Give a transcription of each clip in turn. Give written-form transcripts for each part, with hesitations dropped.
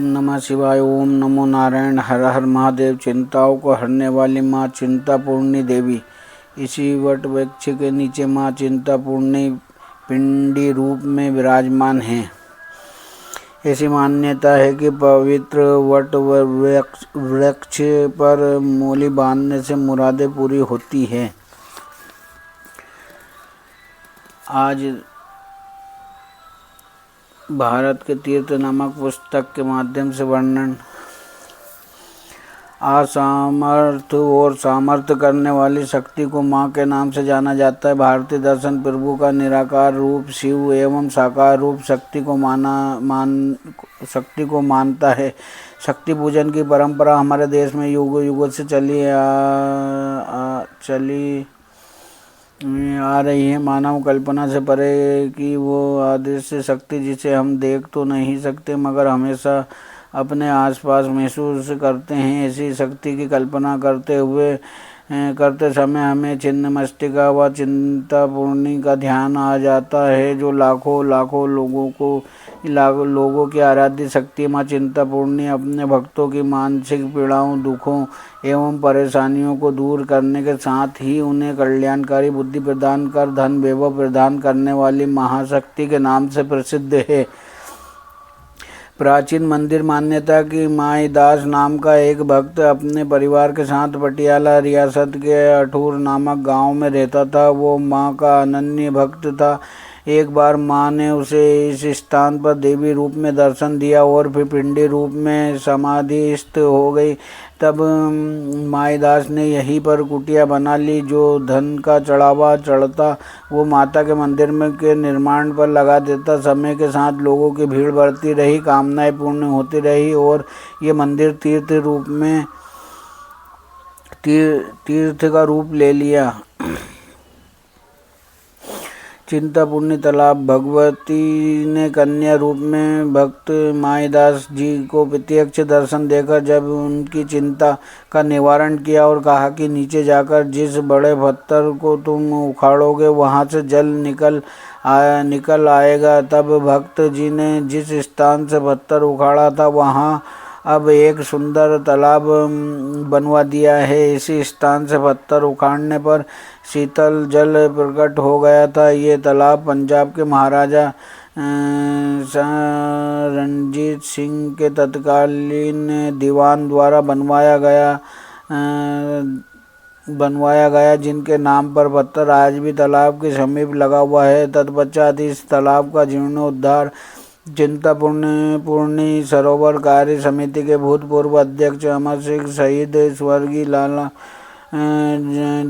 ओम नमः शिवाय। ओम नमो नारायण। हर हर महादेव। चिंताओं को हरने वाली माँ चिंतापूर्णी देवी इसी वट वृक्ष के नीचे माँ चिंतापूर्णी पिंडी रूप में विराजमान हैं। ऐसी मान्यता है कि पवित्र वट वृक्ष पर मूली बांधने से मुरादें पूरी होती हैं। आज भारत के तीर्थ नामक पुस्तक के माध्यम से वर्णन असामर्थ और सामर्थ्य करने वाली शक्ति को माँ के नाम से जाना जाता है। भारतीय दर्शन प्रभु का निराकार रूप शिव एवं साकार रूप शक्ति को मानता है। शक्ति पूजन की परंपरा हमारे देश में युगों युगों से चली आ रही है। मानव कल्पना से परे कि वो अदृश्य शक्ति जिसे हम देख तो नहीं सकते मगर हमेशा अपने आसपास महसूस करते हैं, ऐसी शक्ति की कल्पना करते समय हमें छिन्नमस्तिका व चिंतापूर्णी का ध्यान आ जाता है, जो लाखों लोगों की आराध्य शक्ति माँ चिंतापूर्णी अपने भक्तों की मानसिक पीड़ाओं, दुखों एवं परेशानियों को दूर करने के साथ ही उन्हें कल्याणकारी बुद्धि प्रदान कर धन वैभव प्रदान करने वाली महाशक्ति के नाम से प्रसिद्ध है। प्राचीन मंदिर मान्यता की माईदास नाम का एक भक्त अपने परिवार के साथ पटियाला रियासत के अठूर नामक गांव में रहता था। वो मां का अनन्य भक्त था। एक बार मां ने उसे इस स्थान पर देवी रूप में दर्शन दिया और फिर पिंडी रूप में समाधिस्थ हो गई। तब माईदास ने यहीं पर कुटिया बना ली। जो धन का चढ़ावा चढ़ता वो माता के मंदिर में के निर्माण पर लगा देता। समय के साथ लोगों की भीड़ बढ़ती रही, कामनाएं पूर्ण होती रही और ये मंदिर तीर्थ का रूप ले लिया। चिंतापूर्णी तालाब। भगवती ने कन्या रूप में भक्त माईदास जी को प्रत्यक्ष दर्शन देकर जब उनकी चिंता का निवारण किया और कहा कि नीचे जाकर जिस बड़े पत्थर को तुम उखाड़ोगे वहां से जल निकल आएगा। तब भक्त जी ने जिस स्थान से पत्थर उखाड़ा था वहां अब एक सुंदर तालाब बनवा दिया है। इसी स्थान से पत्थर उखाड़ने पर शीतल जल प्रकट हो गया था। ये तालाब पंजाब के महाराजा रणजीत सिंह के तत्कालीन दीवान द्वारा बनवाया गया, जिनके नाम पर पत्थर आज भी तालाब के समीप लगा हुआ है। तत्पश्चात इस तालाब का जीर्णोद्धार चिंतापूर्णी सरोवर कार्य समिति के भूतपूर्व अध्यक्ष अमर सिंह शहीद स्वर्गीय लाला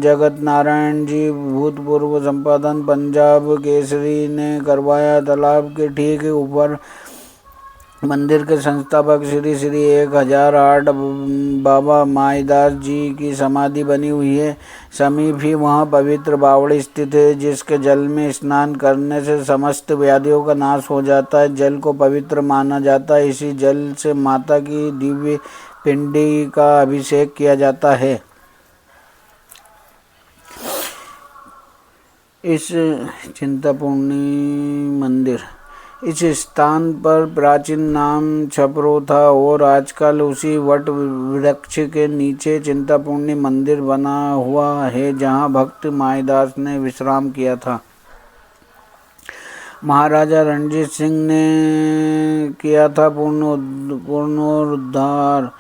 जगत नारायण जी भूतपूर्व संपादन पंजाब केसरी ने करवाया। तालाब के ठीक ऊपर मंदिर के संस्थापक श्री 1008 बाबा माईदास जी की समाधि बनी हुई है। समीप ही वहाँ पवित्र बावड़ी स्थित है, जिसके जल में स्नान करने से समस्त व्याधियों का नाश हो जाता है। जल को पवित्र माना जाता है। इसी जल से माता की दिव्य पिंडी का अभिषेक किया जाता है। इस चिंतापूर्णी मंदिर इस स्थान पर प्राचीन नाम छपरो था और आजकल उसी वट वृक्ष के नीचे चिंतापूर्णी मंदिर बना हुआ है, जहां भक्त माईदास ने विश्राम किया था। महाराजा रणजीत सिंह ने किया था पुनरुद्धार।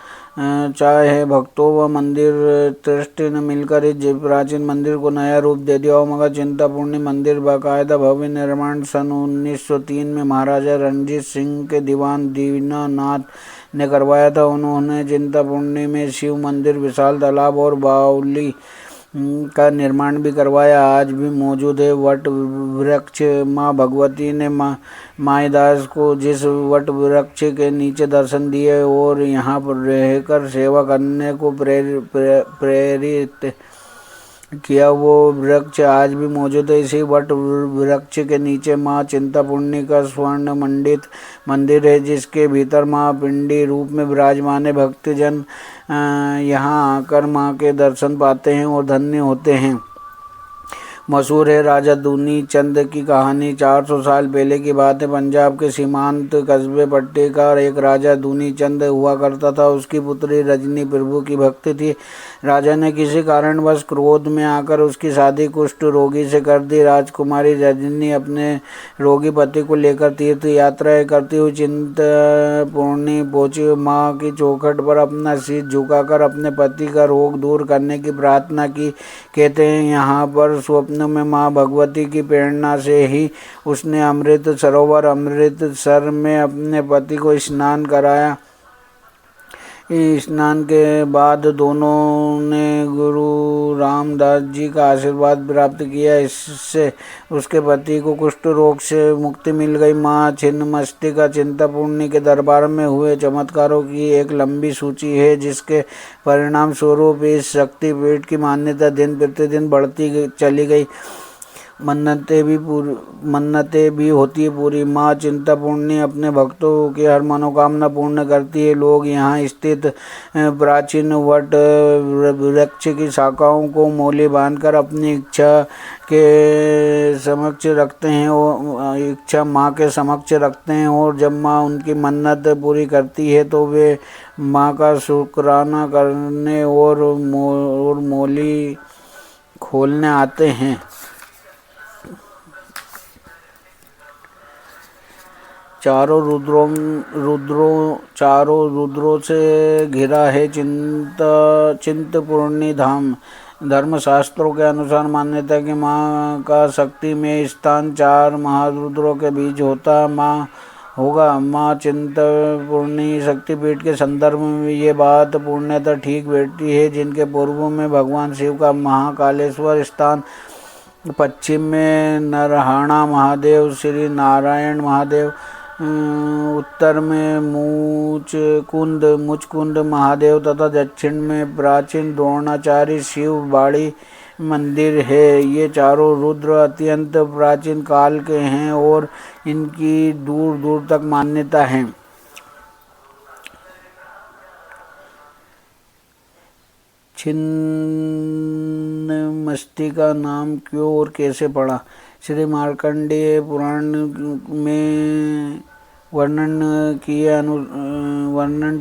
चाहे भक्तों व मंदिर ट्रस्ट ने मिलकर इस प्राचीन मंदिर को नया रूप दे दिया हो, मगर चिंतापूर्णी मंदिर बाकायदा भव्य निर्माण सन 1903 में महाराजा रणजीत सिंह के दीवान दीनानाथ ने करवाया था। उन्होंने चिंतापूर्णी में शिव मंदिर, विशाल तालाब और बावली का निर्माण भी करवाया। आज भी मौजूद है। वट वृक्ष। माँ भगवती ने माईदास को जिस वट वृक्ष के नीचे दर्शन दिए और यहाँ पर रहकर सेवा करने को प्रेरित किया, वो वृक्ष आज भी मौजूद है। इसी वट वृक्ष के नीचे माँ चिंतापूर्णी का स्वर्ण मंडित मंदिर है, जिसके भीतर माँ पिंडी रूप में विराजमान है। भक्तजन यहाँ आकर माँ के दर्शन पाते हैं और धन्य होते हैं। मशहूर है। राजा दूनी चंद की कहानी 400 साल पहले की बात है। पंजाब के सीमांत कस्बे पट्टी का एक राजा दूनी चंद हुआ करता था। उसकी पुत्री रजनी प्रभु की भक्त थी। राजा ने किसी कारणवश क्रोध में आकर उसकी शादी कुष्ठ रोगी से कर दी। राजकुमारी रजनी अपने रोगी पति को लेकर तीर्थ यात्राएं करती हुई चिंतपूर्णी पहुंची। माँ की चौखट पर अपना सिर झुकाकर अपने पति का रोग दूर करने की प्रार्थना की। कहते हैं यहाँ पर स्वप्न में माँ भगवती की प्रेरणा से ही उसने अमृत सरोवर अमृतसर में अपने पति को स्नान कराया। स्नान के बाद दोनों ने गुरु रामदास जी का आशीर्वाद प्राप्त किया। इससे उसके पति को कुष्ठ रोग से मुक्ति मिल गई। माँ छिन्नमस्तिका चिंतपूर्णी के दरबार में हुए चमत्कारों की एक लंबी सूची है, जिसके परिणाम स्वरूप इस शक्तिपीठ की मान्यता दिन प्रतिदिन बढ़ती चली गई। मन्नतें भी होती है पूरी। माँ चिंतपूर्णी अपने भक्तों की हर मनोकामना पूर्ण करती है। लोग यहाँ स्थित प्राचीन वट वृक्ष की शाखाओं को मोले बांधकर अपनी इच्छा के समक्ष रखते हैं और इच्छा माँ के समक्ष रखते हैं, और जब माँ उनकी मन्नत पूरी करती है तो वे माँ का शुक्राना करने और मोली खोलने आते हैं। चारों रुद्रों से घिरा है चिंतपूर्णी धाम। धर्मशास्त्रों के अनुसार मान्यता है कि माँ का शक्ति में स्थान 4 महारुद्रों के बीच होगा। माँ चिंतपूर्णी शक्तिपीठ के संदर्भ में ये बात पूर्णतः ठीक बैठती है। जिनके पूर्व में भगवान शिव का महाकालेश्वर स्थान, पश्चिम में नरहाणा महादेव श्री नारायण महादेव, उत्तर में मुचकुंद महादेव तथा दक्षिण में प्राचीन द्रोणाचार्य शिव बाड़ी मंदिर है। ये चारों रुद्र अत्यंत प्राचीन काल के हैं और इनकी दूर दूर तक मान्यता है। छिन्नमस्तिका नाम क्यों और कैसे पड़ा? श्री मार्कंडेय पुराण में वर्णन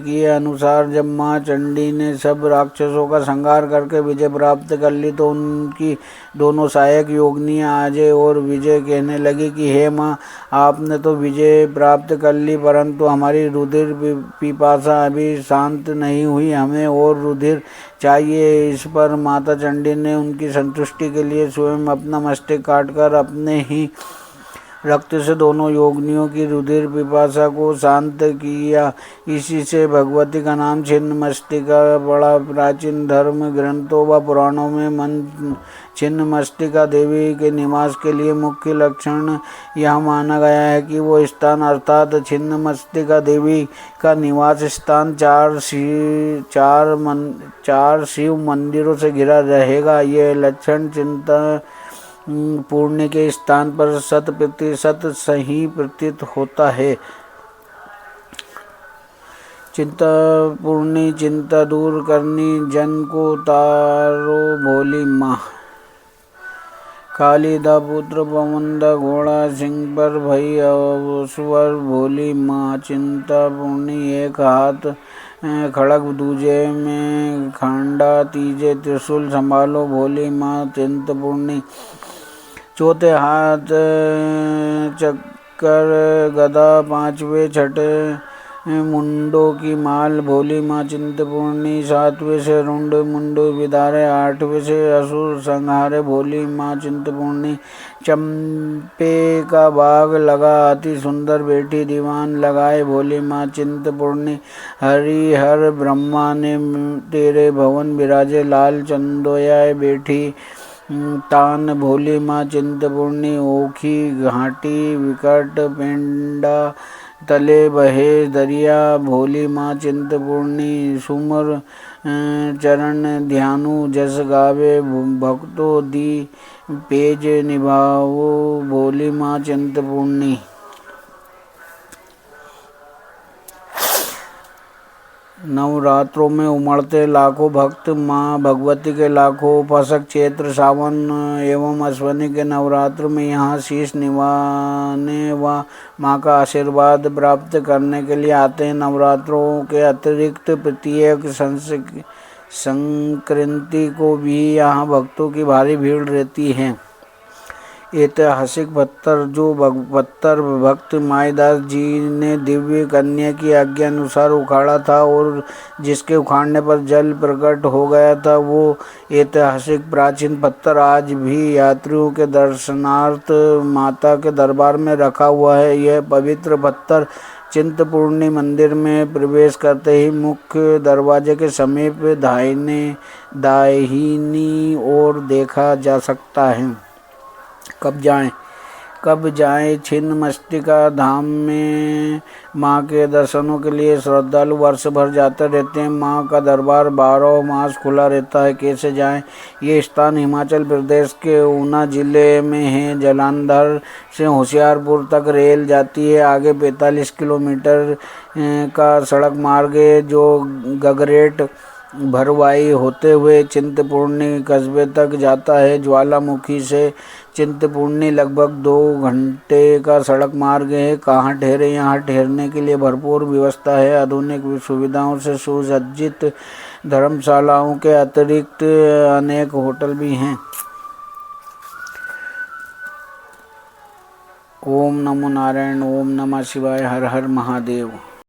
किए अनुसार जब माँ चंडी ने सब राक्षसों का संहार करके विजय प्राप्त कर ली तो उनकी दोनों सहायक योगिनियाँ अजय और विजय कहने लगी कि हे माँ, आपने तो विजय प्राप्त कर ली, परंतु हमारी रुधिर पिपासा अभी शांत नहीं हुई, हमें और रुधिर चाहिए। इस पर माता चंडी ने उनकी संतुष्टि के लिए स्वयं अपना मस्तक काटकर अपने ही रक्त से दोनों योगिनियों की रुधिर पिपासा को शांत किया। इसी से भगवती का नाम छिन्नमस्तिका पड़ा। प्राचीन धर्म ग्रंथों व पुराणों में छिन्नमस्तिका देवी के निवास के लिए मुख्य लक्षण यह माना गया है कि वो स्थान अर्थात छिन्नमस्तिका देवी का निवास स्थान 4 शिव मंदिरों से घिरा रहेगा। ये लक्षण चिंतपूर्णी के स्थान पर 100% सही प्रतीत होता है। चिंतपूर्णी चिंता दूर करनी, जन को तारो भोली माँ। काली दा पुत्र पवन दा घोड़ा, सिंह पर भई अवसवर भोली माँ। चिंतपूर्णी एक हाथ खड़ग दूजे में खंडा, तीजे त्रिशूल संभालो भोली माँ चिंतपूर्णी। चौथे हाथ चक्कर गदा, 5वें छठे मुंडों की माल भोली माँ चिंतपूर्णी। 7वें से रुंड मुंड विदारे, 8वें से असुर संहारे भोली माँ चिंतपूर्णी। चंपे का बाग लगा, अति सुंदर बैठी दीवान लगाए भोली माँ चिंतपूर्णी। हरिहर ब्रह्मा ने तेरे भवन विराजे, लाल चंदोयाए बैठी तान भोली माँ चिंतपूर्णी। ओखी घाटी विकट पेंडा, तले बहे दरिया भोली माँ चिंतपूर्णी। सुमर चरण ध्यानु जस गावे, भक्तो दी पेज निभावो भोली माँ चिंतपूर्णी। नवरात्रों में उमड़ते लाखों भक्त, माँ भगवती के लाखों उपासक चैत्र, सावन एवं अश्विनी के नवरात्र में यहाँ शीश निभाने व माँ का आशीर्वाद प्राप्त करने के लिए आते हैं। नवरात्रों के अतिरिक्त प्रत्येक संक्रांति को भी यहाँ भक्तों की भारी भीड़ रहती है। ऐतिहासिक पत्थर जो पत्थर भक्त माईदास जी ने दिव्य कन्या की आज्ञा अनुसार उखाड़ा था और जिसके उखाड़ने पर जल प्रकट हो गया था, वो ऐतिहासिक प्राचीन पत्थर आज भी यात्रियों के दर्शनार्थ माता के दरबार में रखा हुआ है। यह पवित्र पत्थर चिंतपूर्णी मंदिर में प्रवेश करते ही मुख्य दरवाजे के समीप दाहिनी ओर देखा जा सकता है। कब जाएं? छिन्नमस्तिका धाम में माँ के दर्शनों के लिए श्रद्धालु वर्ष भर जाते रहते हैं। माँ का दरबार 12 मास खुला रहता है। कैसे जाएं? ये स्थान हिमाचल प्रदेश के ऊना जिले में है। जालंधर से होशियारपुर तक रेल जाती है। आगे 45 किलोमीटर का सड़क मार्ग है जो गगरेट भरवाई होते हुए चिंतपूर्णी कस्बे तक जाता है। ज्वालामुखी से चिंतपूर्णी लगभग 2 घंटे का सड़क मार्ग है। कहाँ ठहरे? यहाँ ठहरने के लिए भरपूर व्यवस्था है। आधुनिक सुविधाओं से सुसज्जित धर्मशालाओं के अतिरिक्त अनेक होटल भी हैं। ओम नमो नारायण, ओम नमः शिवाय, हर हर महादेव।